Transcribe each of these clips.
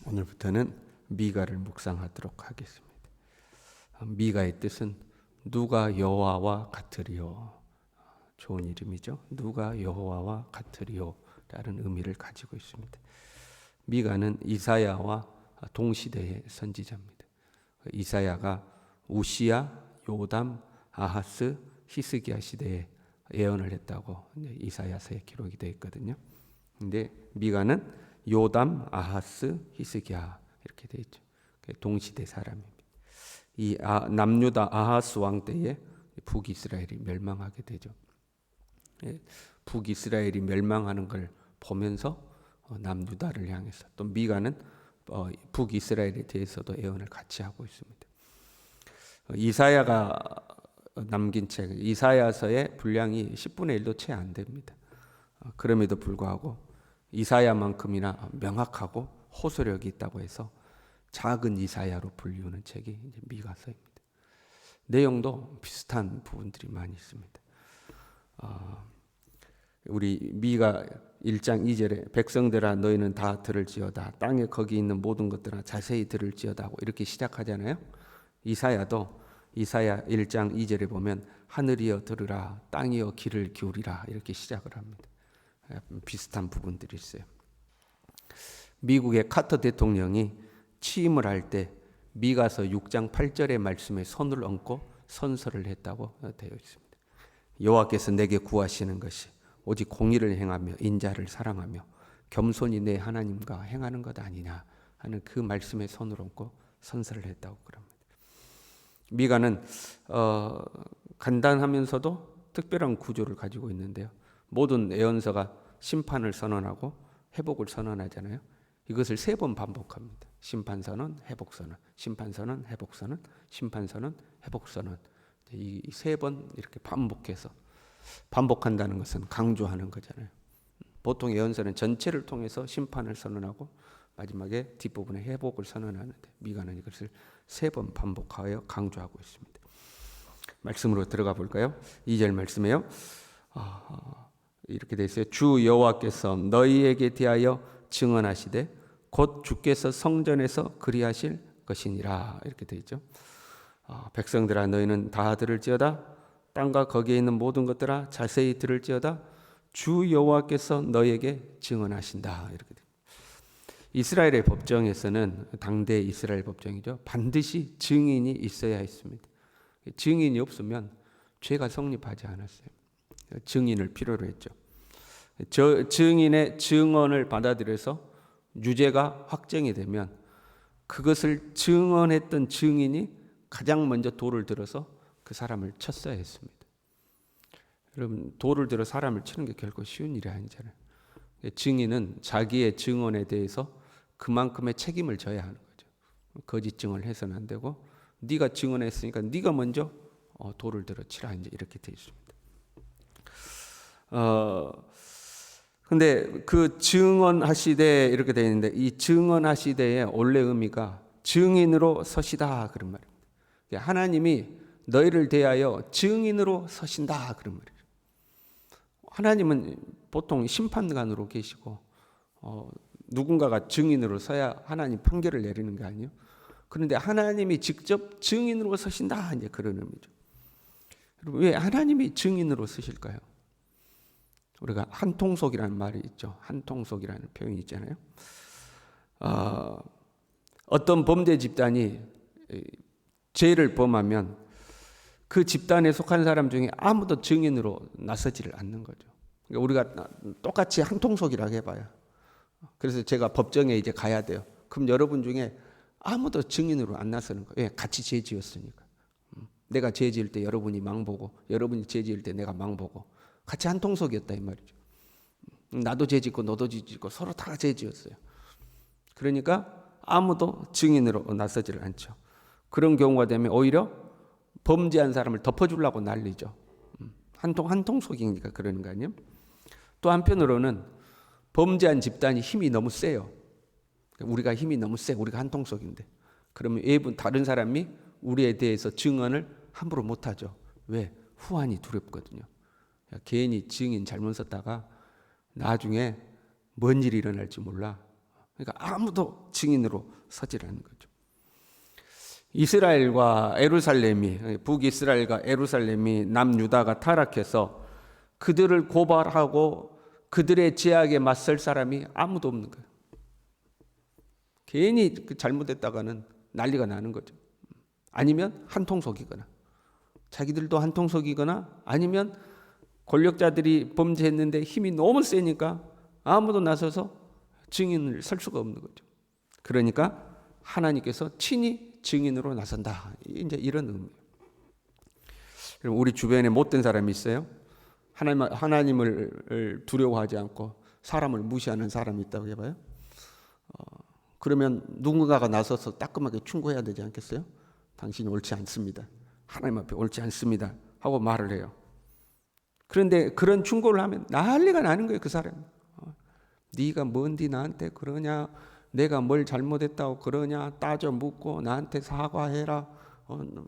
오늘부터는 미가를 묵상하도록 하겠습니다. 미가의 뜻은 누가 여호와와 같으리요. 좋은 이름이죠. 누가 여호와와 같으리요 라는 의미를 가지고 있습니다. 미가는 이사야와 동시대의 선지자입니다. 이사야가 우시야, 요담, 아하스, 히스기야 시대에 예언을 했다고 이사야서에 기록이 되어 있거든요. 근데 미가는 요담, 아하스, 히스기야 이렇게 되어 있죠. 동시대 사람입니다. 이 남유다 아하스 왕 때에 북이스라엘이 멸망하게 되죠. 북이스라엘이 멸망하는 걸 보면서 남유다를 향해서 또 미가는 북이스라엘에 대해서도 예언을 같이 하고 있습니다. 이사야가 남긴 책 이사야서의 분량이 10분의 1도 채 안 됩니다. 그럼에도 불구하고 이사야만큼이나 명확하고 호소력이 있다고 해서 작은 이사야로 불리우는 책이 이제 미가서입니다. 내용도 비슷한 부분들이 많이 있습니다. 우리 미가 1장 2절에 백성들아 너희는 다 들을지어다 땅에 거기 있는 모든 것들아 자세히 들을지어다 이렇게 시작하잖아요. 이사야도 이사야 1장 2절에 보면 하늘이여 들으라 땅이여 귀를 기울이라 이렇게 시작을 합니다. 비슷한 부분들이 있어요. 미국의 카터 대통령이 취임을 할 때 미가서 6장 8절의 말씀에 손을 얹고 선서를 했다고 되어 있습니다. 여호와께서 내게 구하시는 것이 오직 공의를 행하며 인자를 사랑하며 겸손히 내 하나님과 행하는 것 아니냐 하는 그 말씀에 손을 얹고 선서를 했다고 그럽니다. 미가는 간단하면서도 특별한 구조를 가지고 있는데요. 모든 예언서가 심판을 선언하고 회복을 선언하잖아요. 이것을 3번 반복합니다. 심판선언, 회복선언, 심판선언, 회복선언, 심판선언, 회복선언. 이 3번 이렇게 반복해서 반복한다는 것은 강조하는 거잖아요. 보통 예언서는 전체를 통해서 심판을 선언하고 마지막에 뒷부분에 회복을 선언하는데 미가는 이것을 3번 반복하여 강조하고 있습니다. 말씀으로 들어가 볼까요? 2절 말씀에요. 이렇게 되어 있어요. 주 여호와께서 너희에게 대하여 증언하시되 곧 주께서 성전에서 그리하실 것이니라 이렇게 되어 있죠. 백성들아 너희는 다 들을지어다 땅과 거기에 있는 모든 것들아 자세히 들을지어다 주 여호와께서 너희에게 증언하신다 이렇게 됩니다. 이스라엘의 법정에서는 당대 이스라엘 법정이죠. 반드시 증인이 있어야 했습니다. 증인이 없으면 죄가 성립하지 않았어요. 증인을 필요로 했죠. 증인의 증언을 받아들여서 유죄가 확정이 되면 그것을 증언했던 증인이 가장 먼저 돌을 들어서 그 사람을 쳤어야 했습니다. 여러분 돌을 들어 사람을 치는 게 결코 쉬운 일이 아니잖아요. 증인은 자기의 증언에 대해서 그만큼의 책임을 져야 하는 거죠. 거짓 증언을 해서는 안 되고 네가 증언했으니까 네가 먼저 돌을 들어 치라 이렇게 되어 있습니다. 근데 그 증언하시되 이렇게 되어 있는데 이 증언하시되의 원래 의미가 증인으로 서시다 그런 말입니다. 하나님이 너희를 대하여 증인으로 서신다 그런 말이에요. 하나님은 보통 심판관으로 계시고 누군가가 증인으로 서야 하나님 판결을 내리는 게 아니에요. 그런데 하나님이 직접 증인으로 서신다 이제 그런 의미죠. 여러분 왜 하나님이 증인으로 서실까요? 우리가 한통속이라는 말이 있죠. 한통속이라는 표현이 있잖아요. 어떤 범죄 집단이 죄를 범하면 그 집단에 속한 사람 중에 아무도 증인으로 나서지를 않는 거죠. 그러니까 우리가 똑같이 한통속이라고 해봐요. 그래서 제가 법정에 이제 가야 돼요. 그럼 여러분 중에 아무도 증인으로 안 나서는 거예요. 왜? 같이 죄 지었으니까. 내가 죄 지을 때 여러분이 망보고 여러분이 죄 지을 때 내가 망보고 같이 한통속이었다 이 말이죠. 나도 죄 짓고 너도 죄 짓고 서로 다 죄 지었어요. 그러니까 아무도 증인으로 나서지를 않죠. 그런 경우가 되면 오히려 범죄한 사람을 덮어주려고 난리죠. 한통속이니까 그러는 거 아니에요? 또 한편으로는 범죄한 집단이 힘이 너무 세요. 우리가 힘이 너무 세, 우리가 한통속인데 그러면 다른 사람이 우리에 대해서 증언을 함부로 못하죠. 왜? 후환이 두렵거든요. 괜히 증인 잘못 썼다가 나중에 뭔 일이 일어날지 몰라. 그러니까 아무도 증인으로 서지 않는 거죠. 이스라엘과 에루살렘이, 북이스라엘과 에루살렘이 남유다가 타락해서 그들을 고발하고 그들의 제약에 맞설 사람이 아무도 없는 거예요. 괜히 잘못했다가는 난리가 나는 거죠. 아니면 한통속이거나, 자기들도 한통속이거나, 아니면 권력자들이 범죄했는데 힘이 너무 세니까 아무도 나서서 증인을 설 수가 없는 거죠. 그러니까 하나님께서 친히 증인으로 나선다. 이제 이런 의미예요. 우리 주변에 못된 사람이 있어요? 하나님을 두려워하지 않고 사람을 무시하는 사람이 있다고 해봐요. 그러면 누군가가 나서서 따끔하게 충고해야 되지 않겠어요? 당신이 옳지 않습니다. 하나님 앞에 옳지 않습니다. 하고 말을 해요. 그런데 그런 충고를 하면 난리가 나는 거예요, 그 사람. 네가 뭔디 나한테 그러냐? 내가 뭘 잘못했다고 그러냐? 따져 묻고 나한테 사과해라.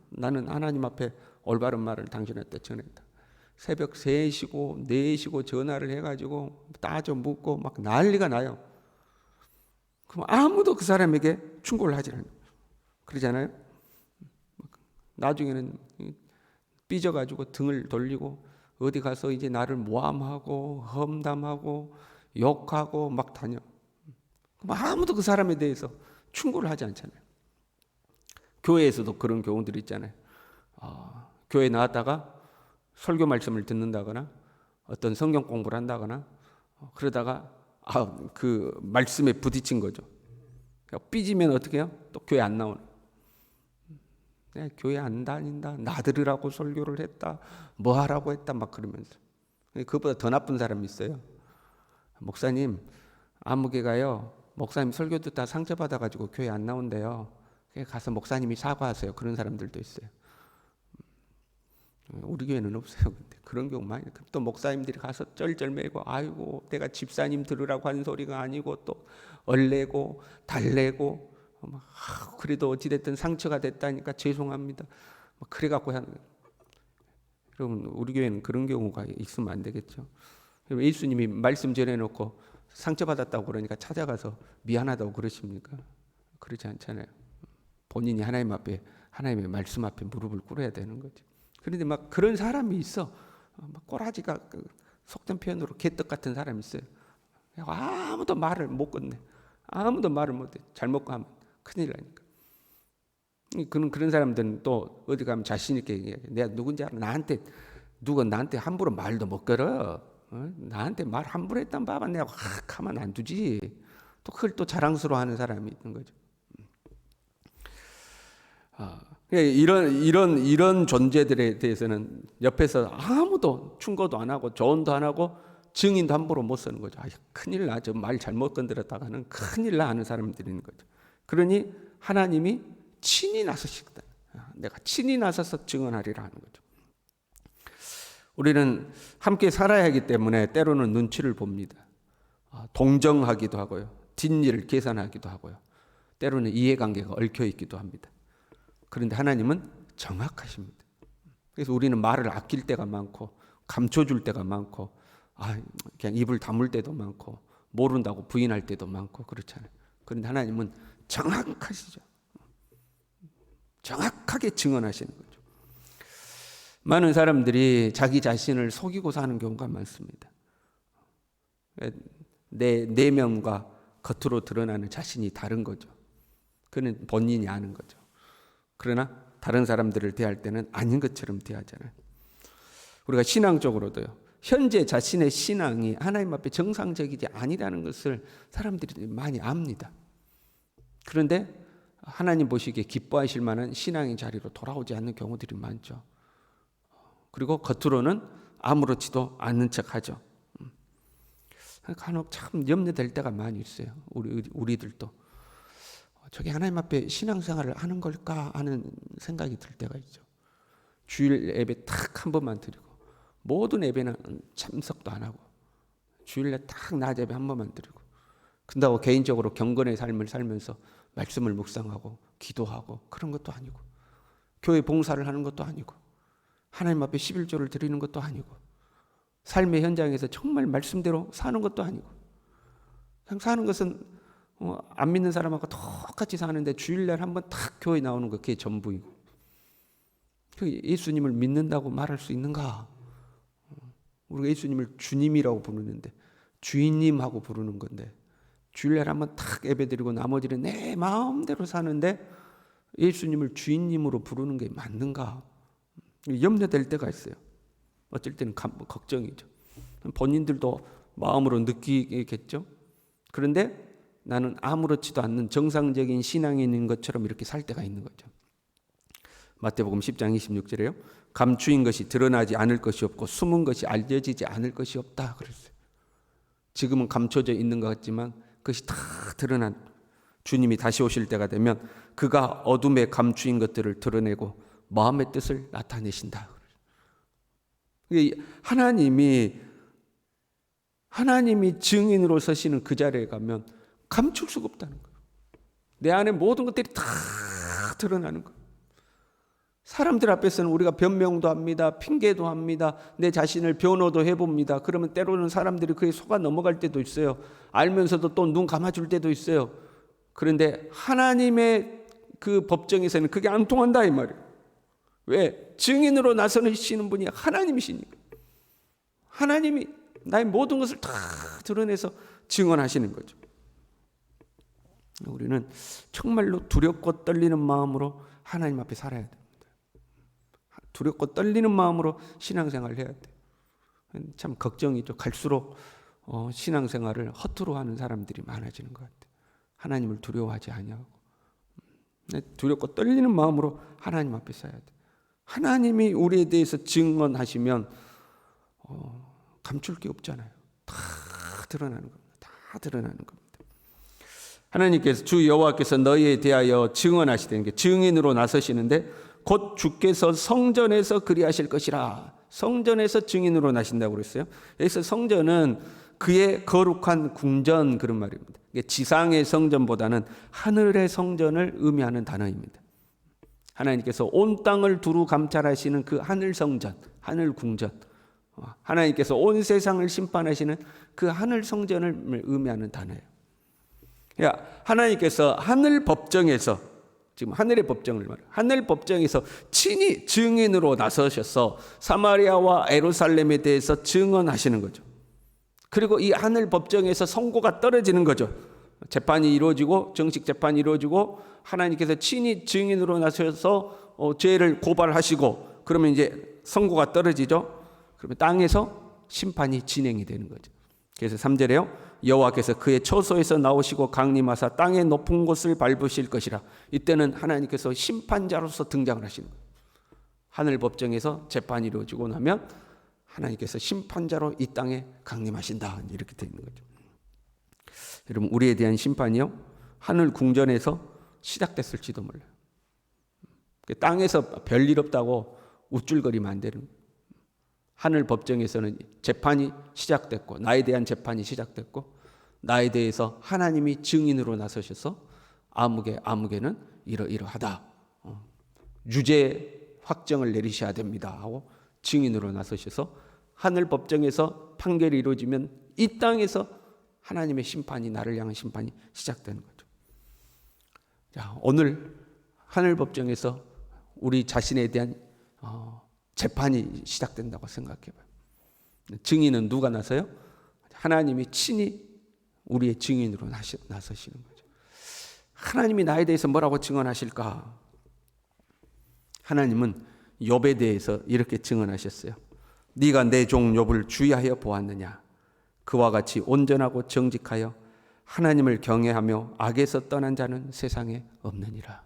나는 하나님 앞에 올바른 말을 당신한테 전했다. 새벽 3시고 4시고 전화를 해가지고 따져 묻고 막 난리가 나요. 그럼 아무도 그 사람에게 충고를 하지 않아요. 그러잖아요. 나중에는 삐져가지고 등을 돌리고 어디 가서 이제 나를 모함하고 험담하고 욕하고 막 다녀. 그럼 아무도 그 사람에 대해서 충고를 하지 않잖아요. 교회에서도 그런 경우들이 있잖아요. 교회 나왔다가 설교 말씀을 듣는다거나 어떤 성경 공부를 한다거나 그러다가 그 말씀에 부딪힌 거죠. 삐지면 어떻게 해요? 또 교회 안 나오는. 내가 교회 안 다닌다. 나들으라고 설교를 했다. 뭐 하라고 했다. 막 그러면서. 그것보다 더 나쁜 사람이 있어요. 목사님, 아무개가요. 목사님 설교 듣다 상처받아가지고 교회 안 나온대요. 가서 목사님이 사과하세요. 그런 사람들도 있어요. 우리 교회는 없어요. 근데 그런 경우 많이. 또 목사님들이 가서 쩔쩔매고 아이고 내가 집사님 들으라고 하는 소리가 아니고 또 얼레고 달래고 그래도 어찌됐든 상처가 됐다니까 죄송합니다. 그래갖고 하는 거예요. 여러분 우리 교회는 그런 경우가 있으면 안 되겠죠. 예수님이 말씀 전해놓고 상처받았다고 그러니까 찾아가서 미안하다고 그러십니까? 그러지 않잖아요. 본인이 하나님 앞에 하나님의 말씀 앞에 무릎을 꿇어야 되는 거죠. 그런데 막 그런 사람이 있어. 막 꼬라지가 속된 표현으로 개떡 같은 사람이 있어요. 아무도 말을 못 건네. 아무도 말을 못해. 잘못 가면 큰일 나니까. 그런 사람들은 또 어디 가면 자신 있게 얘기해. 내가 누군지 알아. 누가 나한테 함부로 말도 못 걸어. 나한테 말 함부로 했단 봐봐. 내가 가만 안 두지. 또 그걸 또 자랑스러워하는 사람이 있는 거죠. 이런 존재들에 대해서는 옆에서 아무도 충고도 안 하고 조언도 안 하고 증인도 함부로 못 쓰는 거죠. 큰일 나. 저 말 잘못 건드렸다가는 큰일 나 하는 사람들이 있는 거죠. 그러니 하나님이 친히 나서시거든. 내가 친히 나서서 증언하리라 하는 거죠. 우리는 함께 살아야 하기 때문에 때로는 눈치를 봅니다. 동정하기도 하고요. 뒷일을 계산하기도 하고요. 때로는 이해관계가 얽혀 있기도 합니다. 그런데 하나님은 정확하십니다. 그래서 우리는 말을 아낄 때가 많고 감춰줄 때가 많고 그냥 입을 다물 때도 많고 모른다고 부인할 때도 많고 그렇잖아요. 그런데 하나님은 정확하시죠. 정확하게 증언하시는 거죠. 많은 사람들이 자기 자신을 속이고 사는 경우가 많습니다. 내 내면과 겉으로 드러나는 자신이 다른 거죠. 그는 본인이 아는 거죠. 그러나 다른 사람들을 대할 때는 아닌 것처럼 대하잖아요. 우리가 신앙적으로도요. 현재 자신의 신앙이 하나님 앞에 정상적이지 아니라는 것을 사람들이 많이 압니다. 그런데 하나님 보시기에 기뻐하실 만한 신앙의 자리로 돌아오지 않는 경우들이 많죠. 그리고 겉으로는 아무렇지도 않는 척하죠. 간혹 참 염려될 때가 많이 있어요. 우리들도. 저게 하나님 앞에 신앙생활을 하는 걸까 하는 생각이 들 때가 있죠. 주일 예배 딱 한 번만 드리고 모든 예배는 참석도 안 하고 주일날 딱 낮 예배 한 번만 드리고 근다고 개인적으로 경건의 삶을 살면서 말씀을 묵상하고 기도하고 그런 것도 아니고 교회 봉사를 하는 것도 아니고 하나님 앞에 11조를 드리는 것도 아니고 삶의 현장에서 정말 말씀대로 사는 것도 아니고 그냥 사는 것은 안 믿는 사람하고 똑같이 사는데 주일날 한번 탁 교회 나오는 거 그게 전부이고, 예수님을 믿는다고 말할 수 있는가? 우리가 예수님을 주님이라고 부르는데, 주인님하고 부르는 건데, 주일날 한번 탁 예배드리고 나머지는 내 마음대로 사는데 예수님을 주인님으로 부르는 게 맞는가? 염려될 때가 있어요. 어쩔 때는 걱정이죠. 본인들도 마음으로 느끼겠죠. 그런데 나는 아무렇지도 않는 정상적인 신앙인인 것처럼 이렇게 살 때가 있는 거죠. 마태복음 10장 26절에요. 감추인 것이 드러나지 않을 것이 없고 숨은 것이 알려지지 않을 것이 없다 그랬어요. 지금은 감춰져 있는 것 같지만 그것이 다 드러난, 주님이 다시 오실 때가 되면 그가 어둠에 감추인 것들을 드러내고 마음의 뜻을 나타내신다. 하나님이 증인으로 서시는 그 자리에 가면 감출 수가 없다는 거예요. 내 안에 모든 것들이 다 드러나는 거예요. 사람들 앞에서는 우리가 변명도 합니다. 핑계도 합니다. 내 자신을 변호도 해봅니다. 그러면 때로는 사람들이 그에 속아 넘어갈 때도 있어요. 알면서도 또 눈 감아줄 때도 있어요. 그런데 하나님의 그 법정에서는 그게 안 통한다 이 말이에요. 왜? 증인으로 나서시는 분이 하나님이시니까. 하나님이 나의 모든 것을 다 드러내서 증언하시는 거죠. 우리는 정말로 두렵고 떨리는 마음으로 하나님 앞에 살아야 됩니다. 두렵고 떨리는 마음으로 신앙생활을 해야 돼요. 참 걱정이죠. 갈수록 신앙생활을 허투루 하는 사람들이 많아지는 것 같아요. 하나님을 두려워하지 아니하고 두렵고 떨리는 마음으로 하나님 앞에 서야 돼요. 하나님이 우리에 대해서 증언하시면 감출 게 없잖아요. 다 드러나는 겁니다. 다 드러나는 겁니다. 하나님께서 주 여호와께서 너희에 대하여 증언하시다는 게 증인으로 나서시는데 곧 주께서 성전에서 그리하실 것이라. 성전에서 증인으로 나신다고 그랬어요. 여기서 성전은 그의 거룩한 궁전 그런 말입니다. 지상의 성전보다는 하늘의 성전을 의미하는 단어입니다. 하나님께서 온 땅을 두루 감찰하시는 그 하늘 성전, 하늘 궁전, 하나님께서 온 세상을 심판하시는 그 하늘 성전을 의미하는 단어예요. 하나님께서 하늘 법정에서, 지금 하늘의 법정을 말해요. 하늘 법정에서 친히 증인으로 나서셔서 사마리아와 예루살렘에 대해서 증언하시는 거죠. 그리고 이 하늘 법정에서 선고가 떨어지는 거죠. 재판이 이루어지고 정식 재판이 이루어지고 하나님께서 친히 증인으로 나서서 죄를 고발하시고 그러면 이제 선고가 떨어지죠. 그러면 땅에서 심판이 진행이 되는 거죠. 그래서 3절에요. 여호와께서 그의 처소에서 나오시고 강림하사 땅의 높은 곳을 밟으실 것이라. 이때는 하나님께서 심판자로서 등장을 하시는 거예요. 하늘 법정에서 재판이 이루어지고 나면 하나님께서 심판자로 이 땅에 강림하신다. 이렇게 되어 있는 거죠. 여러분, 우리에 대한 심판이요, 하늘 궁전에서 시작됐을지도 몰라요. 땅에서 별일 없다고 우쭐거리면 안 되는 거예요. 하늘 법정에서는 재판이 시작됐고, 나에 대한 재판이 시작됐고, 나에 대해서 하나님이 증인으로 나서셔서 아무개는 이러이러하다, 유죄 확정을 내리셔야 됩니다 하고 증인으로 나서셔서 하늘 법정에서 판결이 이루어지면 이 땅에서 하나님의 심판이, 나를 향한 심판이 시작되는 거죠. 자, 오늘 하늘 법정에서 우리 자신에 대한 재판이 시작된다고 생각해봐요. 증인은 누가 나서요? 하나님이 친히 우리의 증인으로 나서시는 거죠. 하나님이 나에 대해서 뭐라고 증언하실까? 하나님은 욥에 대해서 이렇게 증언하셨어요. 네가 내 종 욥을 주의하여 보았느냐? 그와 같이 온전하고 정직하여 하나님을 경외하며 악에서 떠난 자는 세상에 없느니라.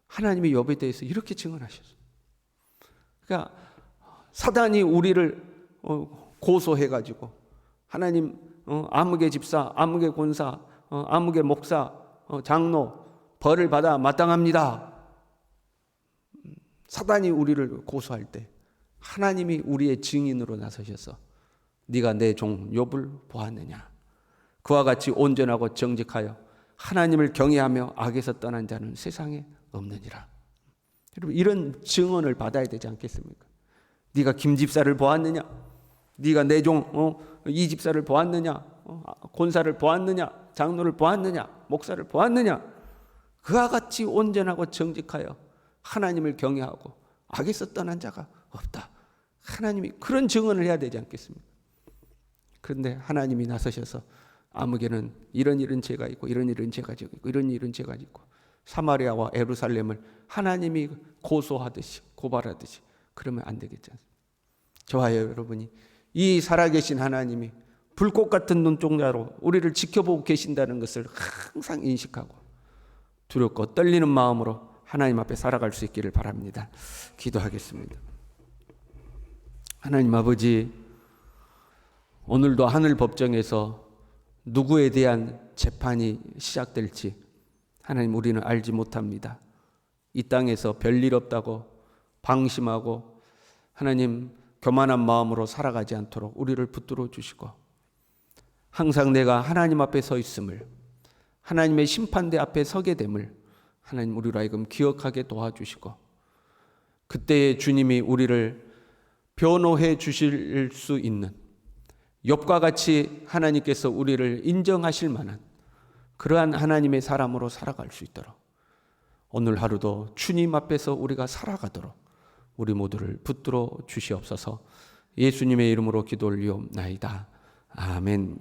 하나님이 욥에 대해서 이렇게 증언하셨어요. 그러니까 사단이 우리를 고소해가지고 하나님, 아무개 집사, 아무개 권사, 아무개 목사, 장로 벌을 받아 마땅합니다. 사단이 우리를 고소할 때 하나님이 우리의 증인으로 나서셔서 네가 내 종 욥을 보았느냐? 그와 같이 온전하고 정직하여 하나님을 경외하며 악에서 떠난 자는 세상에 없느니라. 여러분, 이런 증언을 받아야 되지 않겠습니까? 네가 김 집사를 보았느냐? 네가 내 종 이 집사를 보았느냐? 권사를 보았느냐, 장로를 보았느냐, 목사를 보았느냐. 그와 같이 온전하고 정직하여 하나님을 경외하고 악에서 떠난 자가 없다. 하나님이 그런 증언을 해야 되지 않겠습니까? 그런데 하나님이 나서셔서 아무개는 이런 죄가 있고 이런 죄가 있고 이런 죄가 있고 사마리아와 예루살렘을 하나님이 고소하듯이 고발하듯이 그러면 안 되겠지 않습니까? 저와 여러분이 이 살아계신 하나님이 불꽃 같은 눈동자로 우리를 지켜보고 계신다는 것을 항상 인식하고 두렵고 떨리는 마음으로 하나님 앞에 살아갈 수 있기를 바랍니다. 기도하겠습니다. 하나님 아버지, 오늘도 하늘 법정에서 누구에 대한 재판이 시작될지 하나님 우리는 알지 못합니다. 이 땅에서 별일 없다고 방심하고 하나님 교만한 마음으로 살아가지 않도록 우리를 붙들어 주시고 항상 내가 하나님 앞에 서 있음을, 하나님의 심판대 앞에 서게 됨을 하나님 우리로 하여금 기억하게 도와주시고 그때에 주님이 우리를 변호해 주실 수 있는 욥과 같이 하나님께서 우리를 인정하실 만한 그러한 하나님의 사람으로 살아갈 수 있도록 오늘 하루도 주님 앞에서 우리가 살아가도록 우리 모두를 붙들어 주시옵소서. 예수님의 이름으로 기도 올리옵나이다. 아멘.